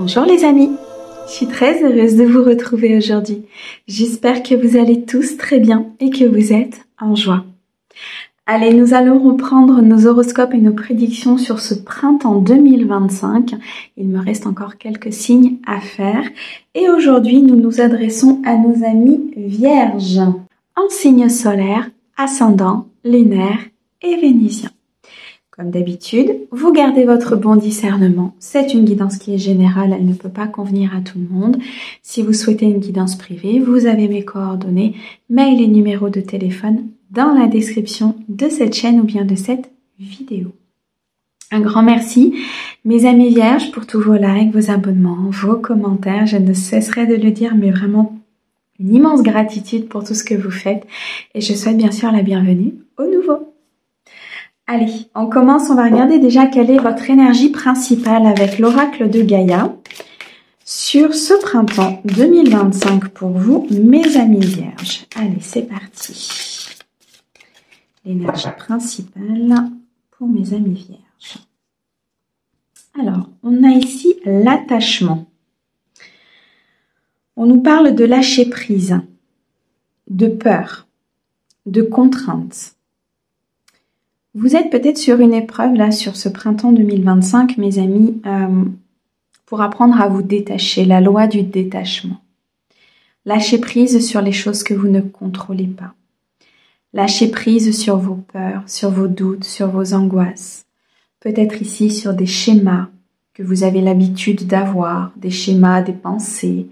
Bonjour les amis, je suis très heureuse de vous retrouver aujourd'hui. J'espère que vous allez tous très bien et que vous êtes en joie. Allez, nous allons reprendre nos horoscopes et nos prédictions sur ce printemps 2025. Il me reste encore quelques signes à faire. Et aujourd'hui, nous nous adressons à nos amis vierges, en signe solaire, ascendant, lunaire et vénusien. Comme d'habitude, vous gardez votre bon discernement. C'est une guidance qui est générale, elle ne peut pas convenir à tout le monde. Si vous souhaitez une guidance privée, vous avez mes coordonnées, mail et numéro de téléphone dans la description de cette chaîne ou bien de cette vidéo. Un grand merci, mes amis vierges, pour tous vos likes, vos abonnements, vos commentaires. Je ne cesserai de le dire, mais vraiment une immense gratitude pour tout ce que vous faites. Et je souhaite bien sûr la bienvenue aux nouveaux. Allez, on commence, on va regarder déjà quelle est votre énergie principale avec l'oracle de Gaïa sur ce printemps 2025 pour vous, mes amis vierges. Allez, c'est parti. L'énergie principale pour mes amis vierges. Alors, on a ici l'attachement. On nous parle de lâcher prise, de peur, de contraintes. Vous êtes peut-être sur une épreuve là sur ce printemps 2025, mes amis, pour apprendre à vous détacher, la loi du détachement. Lâchez prise sur les choses que vous ne contrôlez pas. Lâchez prise sur vos peurs, sur vos doutes, sur vos angoisses. Peut-être ici sur des schémas que vous avez l'habitude d'avoir, des schémas, des pensées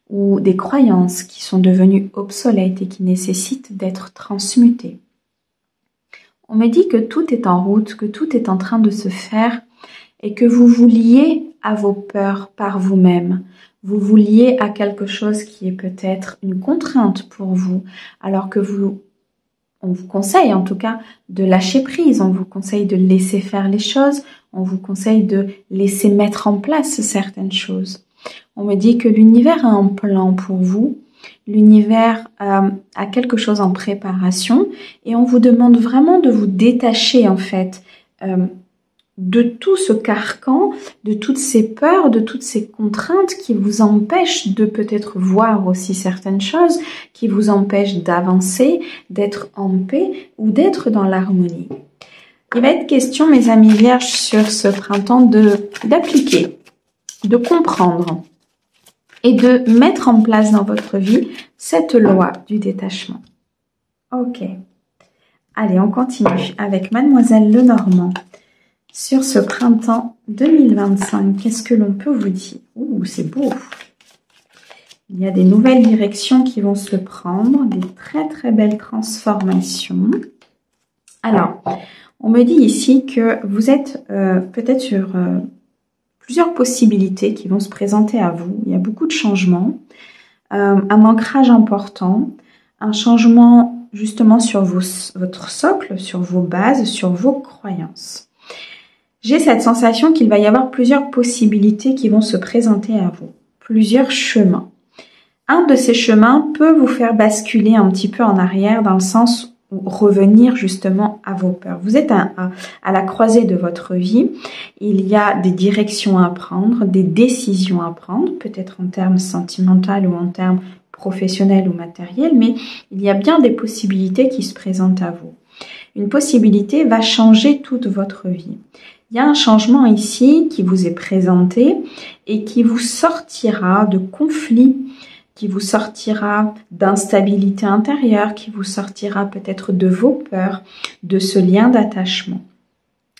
ou des croyances qui sont devenues obsolètes et qui nécessitent d'être transmutées. On me dit que tout est en route, que tout est en train de se faire et que vous vous liez à vos peurs par vous-même. Vous vous liez à quelque chose qui est peut-être une contrainte pour vous, alors que on vous conseille en tout cas de lâcher prise, on vous conseille de laisser faire les choses, on vous conseille de laisser mettre en place certaines choses. On me dit que l'univers a un plan pour vous. L'univers a quelque chose en préparation et on vous demande vraiment de vous détacher en fait de tout ce carcan, de toutes ces peurs, de toutes ces contraintes qui vous empêchent de peut-être voir aussi certaines choses, qui vous empêchent d'avancer, d'être en paix ou d'être dans l'harmonie. Il va être question, mes amis vierges, sur ce printemps d'appliquer, de comprendre et de mettre en place dans votre vie cette loi du détachement. Ok. Allez, on continue avec Mademoiselle Lenormand. Sur ce printemps 2025, qu'est-ce que l'on peut vous dire? Ouh, c'est beau. Il y a des nouvelles directions qui vont se prendre, des très très belles transformations. Alors, on me dit ici que vous êtes peut-être sur plusieurs possibilités qui vont se présenter à vous. Il y a beaucoup de changements, un ancrage important, un changement justement sur votre socle, sur vos bases, sur vos croyances. J'ai cette sensation qu'il va y avoir plusieurs possibilités qui vont se présenter à vous, plusieurs chemins. Un de ces chemins peut vous faire basculer un petit peu en arrière dans le sens ou revenir justement à vos peurs. Vous êtes à la croisée de votre vie. Il y a des directions à prendre, des décisions à prendre, peut-être en termes sentimentaux ou en termes professionnels ou matériels, mais il y a bien des possibilités qui se présentent à vous. Une possibilité va changer toute votre vie. Il y a un changement ici qui vous est présenté et qui vous sortira de conflits, qui vous sortira d'instabilité intérieure, qui vous sortira peut-être de vos peurs, de ce lien d'attachement.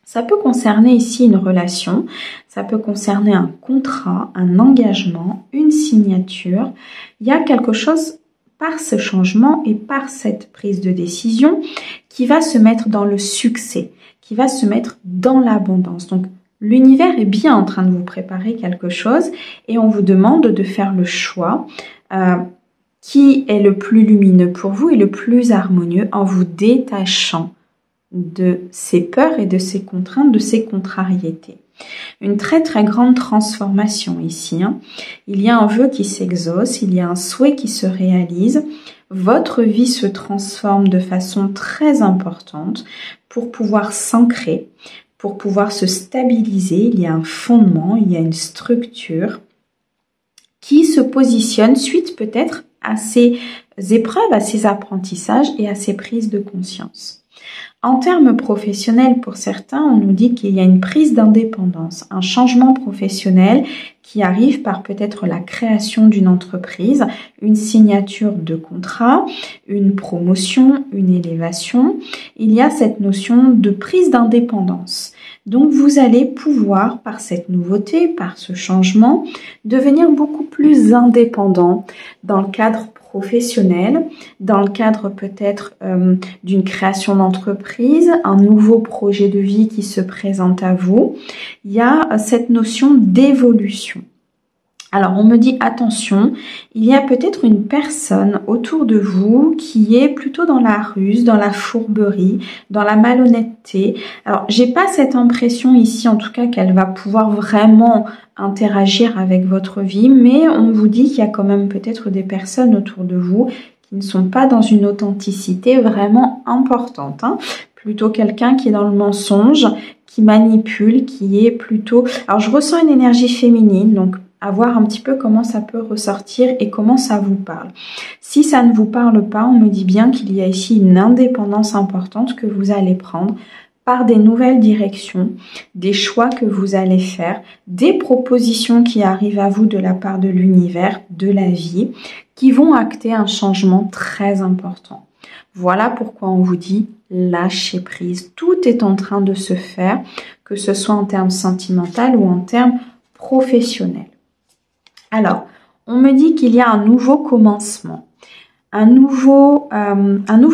Ça peut concerner ici une relation, ça peut concerner un contrat, un engagement, une signature. Il y a quelque chose par ce changement et par cette prise de décision qui va se mettre dans le succès, qui va se mettre dans l'abondance. Donc, l'univers est bien en train de vous préparer quelque chose et on vous demande de faire le choix qui est le plus lumineux pour vous et le plus harmonieux en vous détachant de ces peurs et de ces contraintes, de ces contrariétés. Une très très grande transformation ici. Il y a un vœu qui s'exauce, il y a un souhait qui se réalise. Votre vie se transforme de façon très importante pour pouvoir s'ancrer, pour pouvoir se stabiliser. Il y a un fondement, il y a une structure. qui se positionne suite peut-être à ces épreuves, à ces apprentissages et à ces prises de conscience. En termes professionnels, pour certains, on nous dit qu'il y a une prise d'indépendance, un changement professionnel qui arrive par peut-être la création d'une entreprise, une signature de contrat, une promotion, une élévation. Il y a cette notion de prise d'indépendance. Donc vous allez pouvoir, par cette nouveauté, par ce changement, devenir beaucoup plus indépendant dans le cadre professionnel, dans le cadre peut-être d'une création d'entreprise, un nouveau projet de vie qui se présente à vous. Il y a cette notion d'évolution. Alors, on me dit attention, il y a peut-être une personne autour de vous qui est plutôt dans la ruse, dans la fourberie, dans la malhonnêteté. Alors, j'ai pas cette impression ici, en tout cas, qu'elle va pouvoir vraiment interagir avec votre vie, mais on vous dit qu'il y a quand même peut-être des personnes autour de vous qui ne sont pas dans une authenticité vraiment importante, hein. Plutôt quelqu'un qui est dans le mensonge, qui manipule, qui est plutôt... Alors, je ressens une énergie féminine, donc à voir un petit peu comment ça peut ressortir et comment ça vous parle. Si ça ne vous parle pas, on me dit bien qu'il y a ici une indépendance importante que vous allez prendre par des nouvelles directions, des choix que vous allez faire, des propositions qui arrivent à vous de la part de l'univers, de la vie, qui vont acter un changement très important. Voilà pourquoi on vous dit lâcher prise. Tout est en train de se faire, que ce soit en termes sentimentaux ou en termes professionnels. Alors, on me dit qu'il y a un nouveau commencement, un nouveau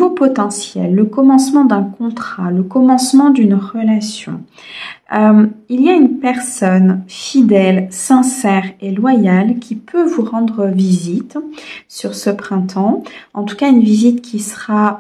potentiel, le commencement d'un contrat, le commencement d'une relation. Il y a une personne fidèle, sincère et loyale qui peut vous rendre visite sur ce printemps. En tout cas, une visite qui sera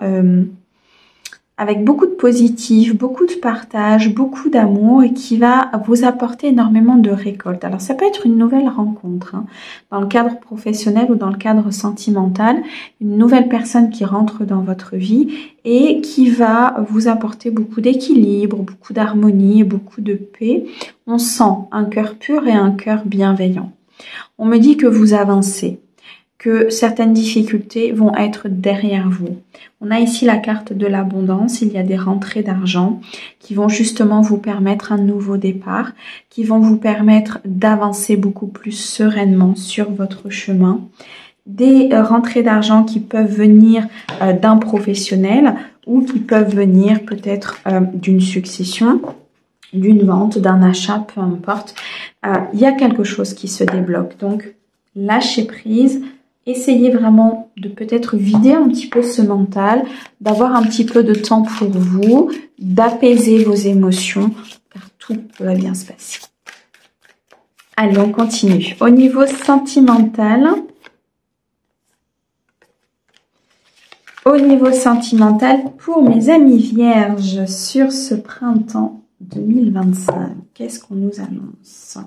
avec beaucoup de positif, beaucoup de partage, beaucoup d'amour et qui va vous apporter énormément de récolte. Alors ça peut être une nouvelle rencontre, hein, dans le cadre professionnel ou dans le cadre sentimental, une nouvelle personne qui rentre dans votre vie et qui va vous apporter beaucoup d'équilibre, beaucoup d'harmonie et beaucoup de paix. On sent un cœur pur et un cœur bienveillant. On me dit que vous avancez, que certaines difficultés vont être derrière vous. On a ici la carte de l'abondance, il y a des rentrées d'argent qui vont justement vous permettre un nouveau départ, qui vont vous permettre d'avancer beaucoup plus sereinement sur votre chemin. Des rentrées d'argent qui peuvent venir d'un professionnel ou qui peuvent venir peut-être d'une succession, d'une vente, d'un achat, peu importe. Il y a quelque chose qui se débloque. Donc, lâchez prise. Essayez vraiment de peut-être vider un petit peu ce mental, d'avoir un petit peu de temps pour vous, d'apaiser vos émotions, car tout va bien se passer. Allez, on continue. Au niveau sentimental, pour mes amis vierges sur ce printemps 2025, qu'est-ce qu'on nous annonce ?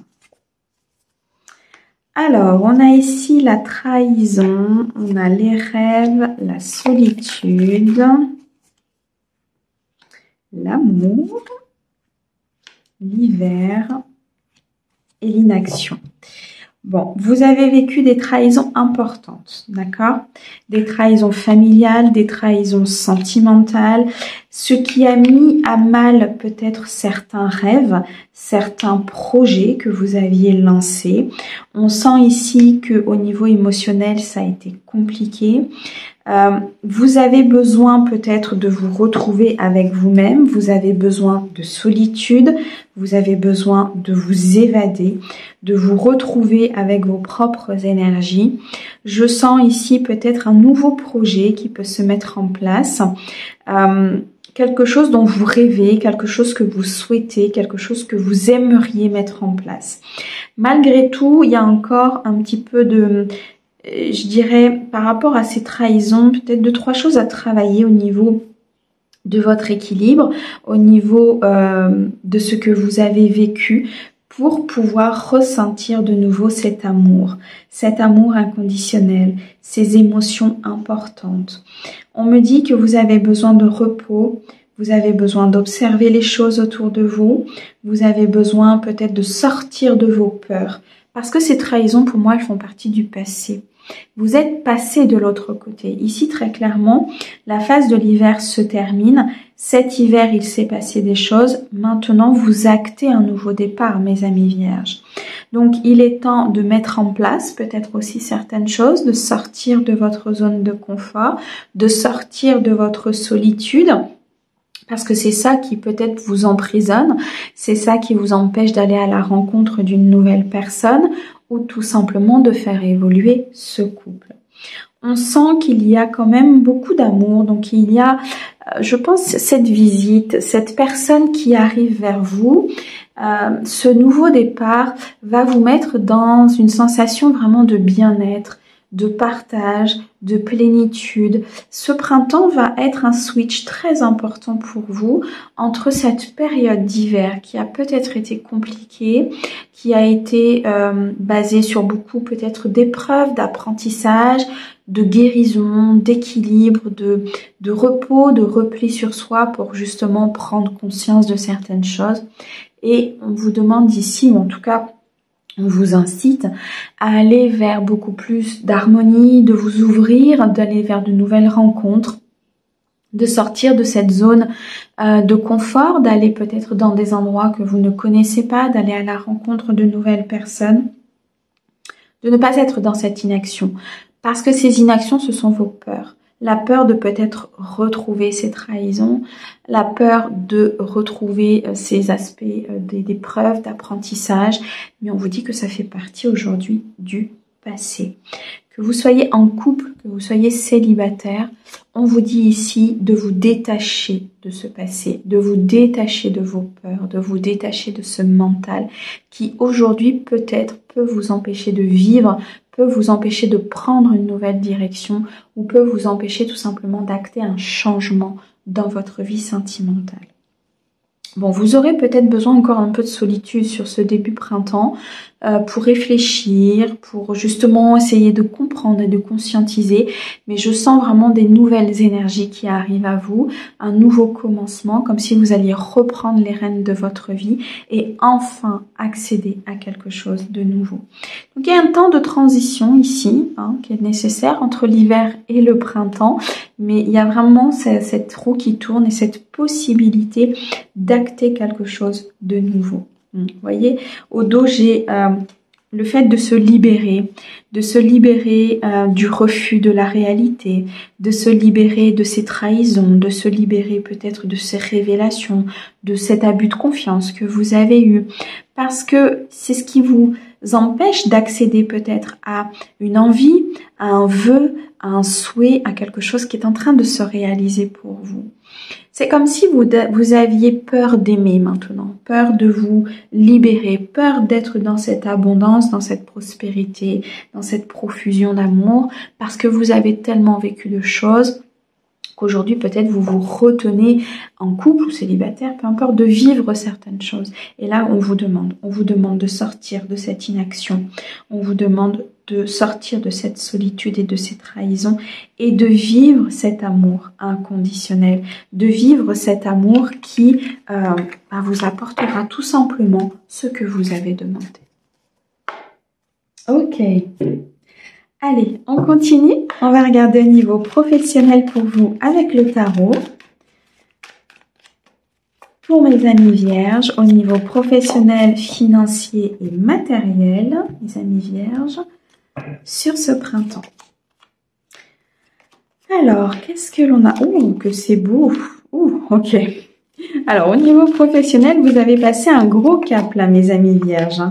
Alors, on a ici la trahison, on a les rêves, la solitude, l'amour, l'hiver et l'inaction. Bon, vous avez vécu des trahisons importantes, d'accord? Des trahisons familiales, des trahisons sentimentales, ce qui a mis à mal peut-être certains rêves, certains projets que vous aviez lancés. On sent ici que au niveau émotionnel, ça a été compliqué. Vous avez besoin peut-être de vous retrouver avec vous-même, vous avez besoin de solitude, vous avez besoin de vous évader, de vous retrouver avec vos propres énergies. Je sens ici peut-être un nouveau projet qui peut se mettre en place, quelque chose dont vous rêvez, quelque chose que vous souhaitez, quelque chose que vous aimeriez mettre en place. Malgré tout, il y a encore un petit peu de... Je dirais, par rapport à ces trahisons, peut-être 2-3 choses à travailler au niveau de votre équilibre, au niveau de ce que vous avez vécu pour pouvoir ressentir de nouveau cet amour inconditionnel, ces émotions importantes. On me dit que vous avez besoin de repos, vous avez besoin d'observer les choses autour de vous, vous avez besoin peut-être de sortir de vos peurs, Parce que ces trahisons, pour moi, elles font partie du passé. Vous êtes passé de l'autre côté. Ici, très clairement, la phase de l'hiver se termine. Cet hiver, il s'est passé des choses. Maintenant, vous actez un nouveau départ, mes amis vierges. Donc, il est temps de mettre en place peut-être aussi certaines choses, de sortir de votre zone de confort, de sortir de votre solitude. Parce que c'est ça qui peut-être vous emprisonne, c'est ça qui vous empêche d'aller à la rencontre d'une nouvelle personne ou tout simplement de faire évoluer ce couple. On sent qu'il y a quand même beaucoup d'amour, donc il y a, je pense, cette visite, cette personne qui arrive vers vous. Ce nouveau départ va vous mettre dans une sensation vraiment de bien-être, de partage, de plénitude. Ce printemps va être un switch très important pour vous entre cette période d'hiver qui a peut-être été compliquée, qui a été basée sur beaucoup peut-être d'épreuves, d'apprentissage, de guérison, d'équilibre, de repos, de repli sur soi pour justement prendre conscience de certaines choses. Et on vous demande ici, ou en tout cas on vous incite à aller vers beaucoup plus d'harmonie, de vous ouvrir, d'aller vers de nouvelles rencontres, de sortir de cette zone de confort, d'aller peut-être dans des endroits que vous ne connaissez pas, d'aller à la rencontre de nouvelles personnes, de ne pas être dans cette inaction. Parce que ces inactions, ce sont vos peurs. La peur de peut-être retrouver ces trahisons, la peur de retrouver ces aspects d'épreuves, d'apprentissage. Mais on vous dit que ça fait partie aujourd'hui du passé. Que vous soyez en couple, que vous soyez célibataire, on vous dit ici de vous détacher de ce passé, de vous détacher de vos peurs, de vous détacher de ce mental qui aujourd'hui peut-être peut vous empêcher de vivre, peut vous empêcher de prendre une nouvelle direction ou peut vous empêcher tout simplement d'acter un changement dans votre vie sentimentale. Bon, vous aurez peut-être besoin encore un peu de solitude sur ce début printemps pour réfléchir, pour justement essayer de comprendre et de conscientiser. Mais je sens vraiment des nouvelles énergies qui arrivent à vous, un nouveau commencement, comme si vous alliez reprendre les rênes de votre vie et enfin accéder à quelque chose de nouveau. Donc il y a un temps de transition ici qui est nécessaire entre l'hiver et le printemps, mais il y a vraiment cette roue qui tourne et cette possibilité d'acter quelque chose de nouveau. Vous voyez, au dos, j'ai le fait de se libérer du refus de la réalité, de se libérer de ces trahisons, de se libérer peut-être de ces révélations, de cet abus de confiance que vous avez eu. Parce que c'est ce qui vous empêche d'accéder peut-être à une envie, à un vœu, à un souhait, à quelque chose qui est en train de se réaliser pour vous. C'est comme si vous aviez peur d'aimer maintenant, peur de vous libérer, peur d'être dans cette abondance, dans cette prospérité, dans cette profusion d'amour, parce que vous avez tellement vécu de choses qu'aujourd'hui peut-être vous vous retenez en couple ou célibataire, peu importe, de vivre certaines choses. Et là, on vous demande de sortir de cette inaction, on vous demande de sortir de cette solitude et de ces trahisons et de vivre cet amour inconditionnel, de vivre cet amour qui vous apportera tout simplement ce que vous avez demandé. Ok. Allez, on continue. On va regarder au niveau professionnel pour vous avec le tarot. Pour mes amis vierges, au niveau professionnel, financier et matériel, mes amis vierges, sur ce printemps. Alors, qu'est-ce que l'on a? Oh, que c'est beau. Oh, ok. Alors, au niveau professionnel, vous avez passé un gros cap là, mes amis vierges.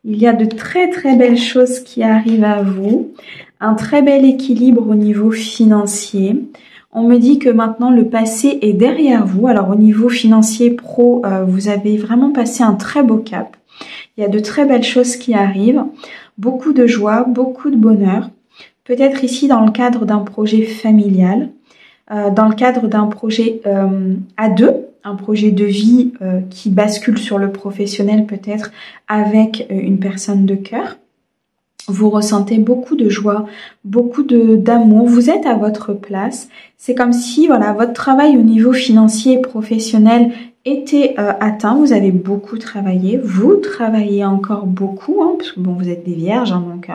Il y a de très très belles choses qui arrivent à vous. Un très bel équilibre au niveau financier. On me dit que maintenant le passé est derrière vous. Alors au niveau financier pro, vous avez vraiment passé un très beau cap. Il y a de très belles choses qui arrivent. Beaucoup de joie, beaucoup de bonheur. Peut-être ici dans le cadre d'un projet familial, dans le cadre d'un projet à deux, un projet de vie qui bascule sur le professionnel peut-être avec une personne de cœur. Vous ressentez beaucoup de joie, beaucoup d'amour. Vous êtes à votre place. C'est comme si, voilà, votre travail au niveau financier et professionnel était atteint. Vous avez beaucoup travaillé. Vous travaillez encore beaucoup, hein, parce que bon, vous êtes des vierges, hein, donc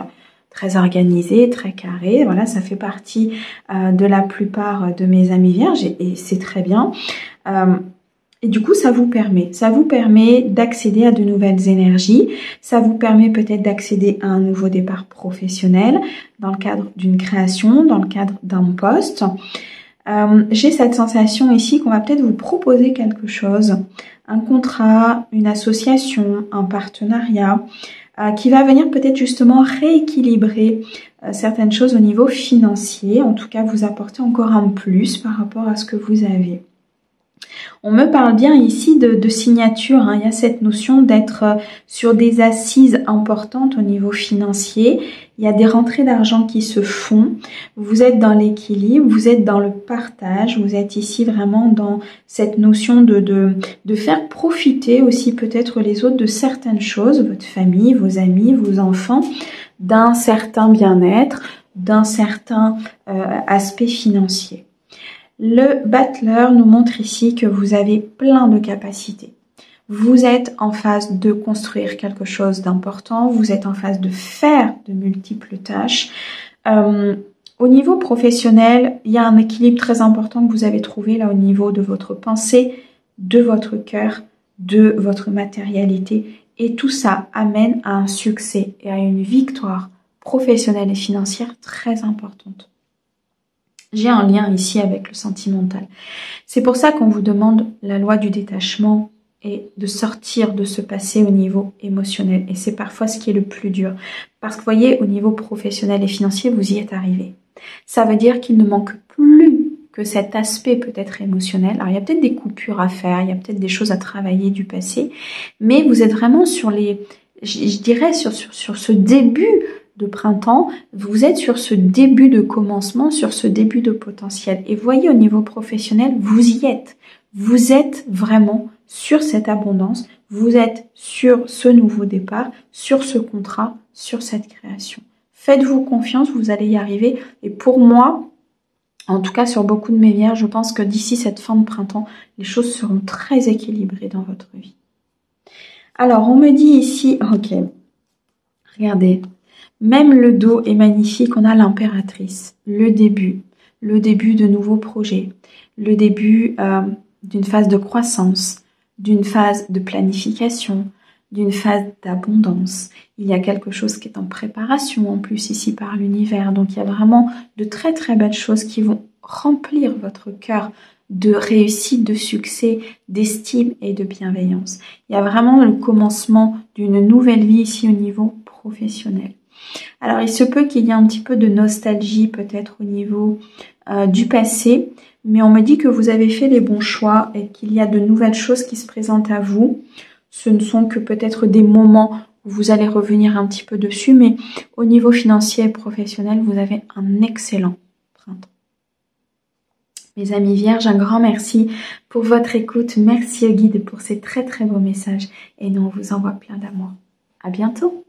très organisés, très carrés. Voilà, ça fait partie de la plupart de mes amis vierges et c'est très bien. Et du coup, ça vous permet d'accéder à de nouvelles énergies, ça vous permet peut-être d'accéder à un nouveau départ professionnel dans le cadre d'une création, dans le cadre d'un poste. J'ai cette sensation ici qu'on va peut-être vous proposer quelque chose, un contrat, une association, un partenariat, qui va venir peut-être justement rééquilibrer certaines choses au niveau financier, en tout cas vous apporter encore un plus par rapport à ce que vous avez. On me parle bien ici de signature, hein. Il y a cette notion d'être sur des assises importantes au niveau financier. Il y a des rentrées d'argent qui se font. Vous êtes dans l'équilibre, vous êtes dans le partage. Vous êtes ici vraiment dans cette notion de faire profiter aussi peut-être les autres de certaines choses, votre famille, vos amis, vos enfants, d'un certain bien-être, d'un certain aspect financier. Le battleur nous montre ici que vous avez plein de capacités. Vous êtes en phase de construire quelque chose d'important, vous êtes en phase de faire de multiples tâches. Au niveau professionnel, il y a un équilibre très important que vous avez trouvé là au niveau de votre pensée, de votre cœur, de votre matérialité. Et tout ça amène à un succès et à une victoire professionnelle et financière très importante. J'ai un lien ici avec le sentimental. C'est pour ça qu'on vous demande la loi du détachement et de sortir de ce passé au niveau émotionnel. Et c'est parfois ce qui est le plus dur. Parce que vous voyez, au niveau professionnel et financier, vous y êtes arrivé. Ça veut dire qu'il ne manque plus que cet aspect peut-être émotionnel. Alors il y a peut-être des coupures à faire, il y a peut-être des choses à travailler du passé, mais vous êtes vraiment sur les, je dirais sur ce début de printemps, vous êtes sur ce début de commencement, sur ce début de potentiel. Et voyez au niveau professionnel, vous y êtes. Vous êtes vraiment sur cette abondance, vous êtes sur ce nouveau départ, sur ce contrat, sur cette création. Faites-vous confiance, vous allez y arriver. Et pour moi, en tout cas sur beaucoup de mes vierges, je pense que d'ici cette fin de printemps, les choses seront très équilibrées dans votre vie. Alors, on me dit ici, ok, regardez, même le dos est magnifique, on a l'impératrice, le début de nouveaux projets, le début d'une phase de croissance, d'une phase de planification, d'une phase d'abondance. Il y a quelque chose qui est en préparation en plus ici par l'univers, donc il y a vraiment de très très belles choses qui vont remplir votre cœur de réussite, de succès, d'estime et de bienveillance. Il y a vraiment le commencement d'une nouvelle vie ici au niveau professionnel. Alors, il se peut qu'il y ait un petit peu de nostalgie peut-être au niveau du passé, mais on me dit que vous avez fait les bons choix et qu'il y a de nouvelles choses qui se présentent à vous. Ce ne sont que peut-être des moments où vous allez revenir un petit peu dessus, mais au niveau financier et professionnel, vous avez un excellent printemps. Mes amis vierges, un grand merci pour votre écoute. Merci au guide pour ces très très beaux messages et nous on vous envoie plein d'amour. À bientôt.